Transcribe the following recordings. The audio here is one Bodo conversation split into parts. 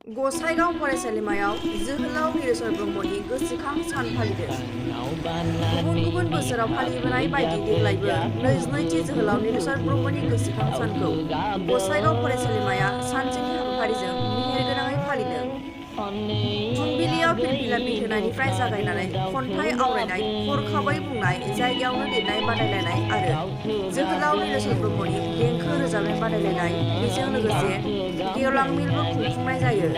गसाइगाव फरायसालिमायाव जोहोलाव नीलेश्वर ब्रह्मनि गोसोखां सान फालिदों। गुबुन गुबुन बोसोराव फालिबोनाय बायदि देग्लायबो 22थि जोहोलाव नीलेश्वर ब्रह्मनि गोसोखां सानखौ गसाइगाव फरायसालिमाया सानसेनि हाबाफारिजों मेहेरगोनाङै फालिदों। फुंबिलियाव फिरफिला बिरहोनायनिफ्राय जागायनानै खन्थाइ आवरायनाय, हरखाबै बुंनाय, जायगायावनो लिरनाय बादायलायनाय आरो जोहोलाव नीलेश्वर ब्रह्मनि देंखो रोजाबनाय बादायलायनाय, बेजों लोगोसे गेवलां मेलबो खुंफुंनाय जायो।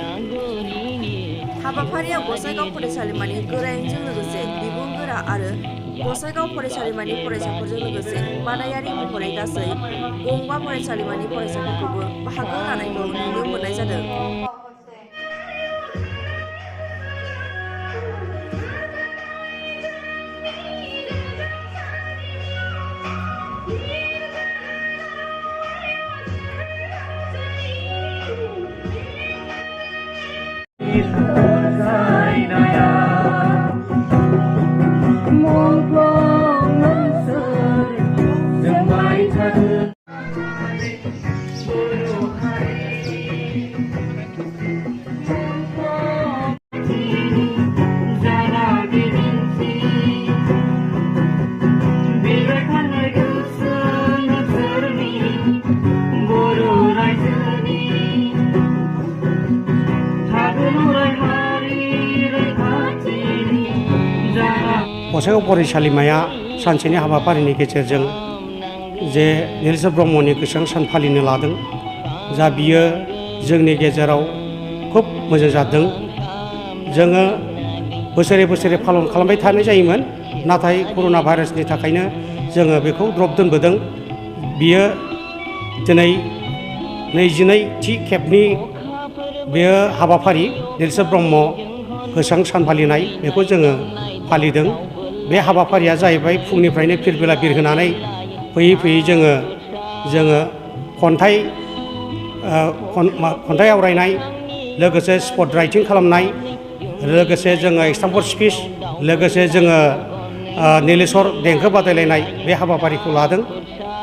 हाबाफारियाव गसाइगाव फरायसालिमानि गोरायुंजों लोगोसे बिबुंगोरा आरो गसाइगाव फरायसालिमानि फरायसाफोरजों लोगोसे बादायारि महरै गासै गंबा फरायसालिमानि फरायसाफोरखौबो बाहागो लानायखौ नुनो मोननाय जादों। गसाइगाव फरायसालिमाया सानसेनि हाबाफारिनि गेजेरजों जे नीलेश्वर ब्रह्मनि गोसोखां सान फालिनो लादों, जा बियो जोंनि गेजेराव खुब मोजां जादों। जोङो बोसोरे बोसोरे पालन खालामबाय थानाय जायोमोन, नाथाय कर'ना भाइरासनि थाखायनो जोङो बेखौ द्रप दोनबोदों। बियो दिनै 22थि खेबनि बेयो हाबाफारि नीलेश्वर ब्रह्म गोसोखां सान फालिनाय, बेखौ जोङो फालिदों। बे हाबाफारिया जाहैबाय फुंनिफ्रायनो फिरफिला बिरहोनानै फैयै फैयै जोङो खन्थाइ आवरायनाय, लोगोसे स्पट राइटिं खालामनाय, लोगोसे जोङो एक्सटेम्पर स्पिच, लोगोसे जोङो नीलेश्वर देंखो बादायलायनाय बे हाबाफारिखौ लादों।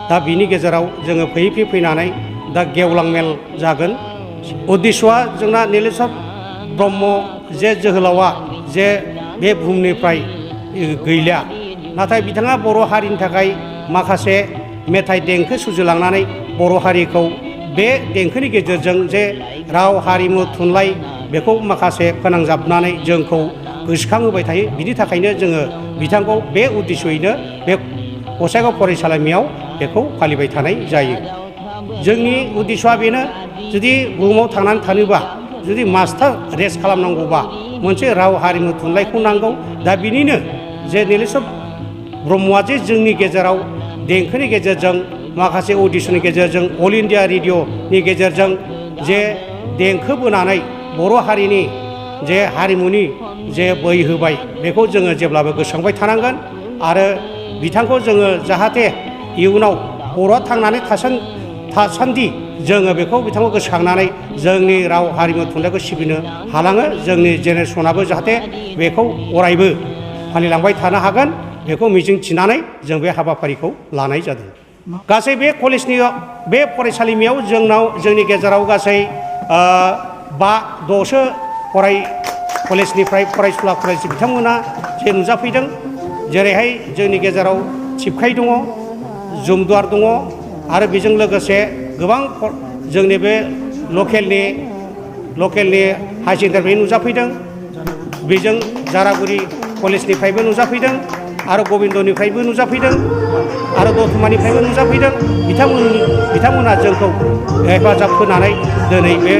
दा बिनि गेजेराव जोङो फैयै फैनानै दा गेवलां मेल जागोन। उद्देश्यआ जोंना नीलेश्वर ब्रह्म जे जोहोलावा जे बे बुहुमनिफ्राय गैलिया, नाथाय बिथाङा बर' हारिनि थाखाय माखासे मेथाइ देंखो सुजुलांनानै बर' हारिखौ बे देंखोनि गेजेरजों जे राव, हारिमु, थुनलाइ बेखौ माखासे फोनांजाबनानै जोंखौ गोसोखांहोबाय थायो। बिनि थाखायनो जोङो बिथांखौ बे उद्देश्ययैनो बे गसाइगाव फरायसालिमायाव बेखौ फालिबाय थानाय जायो। जोंनि उद्देश्यआ बेनो, जुदि बुहुमाव थांनानै थानोबा, जुदि मास्टार रेस खालामनांगौबा मोनसे राव, हारिमु, थुनलाइखौ नांगौ। दा बिनिनो जे नीलेश्वर ब्रह्मआ जे जोंनि गेजेराव देंखोनि गेजेरजों, माखासे अडिशननि गेजेरजों, अल इन्डिया रेडिअ'नि गेजेरजों जे देंखो बोनानै बर' हारिनि जे हारिमुनि जे बोहैहोबाय, बेखौ जोङो जेब्लाबो गोसोखांबाय थानांगोन। आरो बिथांखौ जोङो जाहाथे इयुनाव बर'आ थांनानै थासान्दि जोङो बेखौ बिथांखौ गोसोखांनानै जोंनि राव, हारिमु, थुनलाइखौ सिबिनो हालाङो। जोंनि जेनेरेसनाबो जाहाथे बेखौ अरायबो फालिलांबाय थानो हागोन, बेखौ मिजिं थिनानै जों बे हाबाफारिखौ लानाय जादों। गासै बे बे फरायसालिमायाव जोंनि गेजेराव गासै 5-6 कलेजनिफ्राय फरायसुला फरायसुलि बिथांमोना जे नुजाफैदों। जेरैहाय जोंनि गेजेराव थिपखाय दङ, जुमदुवार दङ, आरो बेजों लोगोसे गोबां जोंनि बे लकेलनि हायार सेकेन्डारिनिफ्राय नुजाफैदों। बेजों जारागुरि कलेजनिफ्रायबो नुजाफैदों, आरो गबिन्दनिफ्रायबो नुजाफैदों, आरो दतमानिफ्रायबो नुजाफैदों। बिथांमोना जोंखौ हेफाजाब होनानै दिनै बे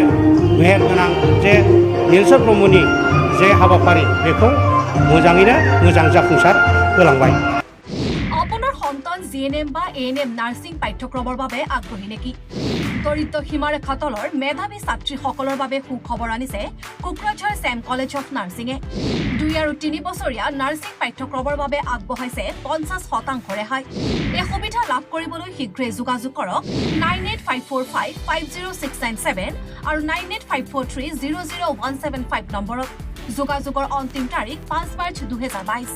मेहेरगोनां जे नीलेश्वर ब्रह्मनि जे हाबाफारि, बेखौ मोजाङैनो मोजां जाफुंसार होलांबाय। আপোনাৰ সন্তান জিএনএম বা এএনএম নাৰ্ছিং পাঠ্যক্ৰমৰ বাবে আগ্ৰহী নেকি? দৰিদ্ৰ সীমাৰেখা তলৰ মেধাৱী ছাত্ৰীসকলৰ বাবে সুখবৰ আনিছে কোকৰাঝাৰ ছেম কলেজ অফ নাৰ্ছিঙে। 2 আৰু 3 বছৰীয়া নাৰ্ছিং পাঠ্যক্ৰমৰ বাবে আগবঢ়াইছে 50% ৰেহাই। এই সুবিধা লাভ কৰিবলৈ শীঘ্ৰেই যোগাযোগ কৰক 9854550697 আৰু 9854300175 নম্বৰত। যোগাযোগৰ অন্তিম তাৰিখ 5 মাৰ্চ 2022।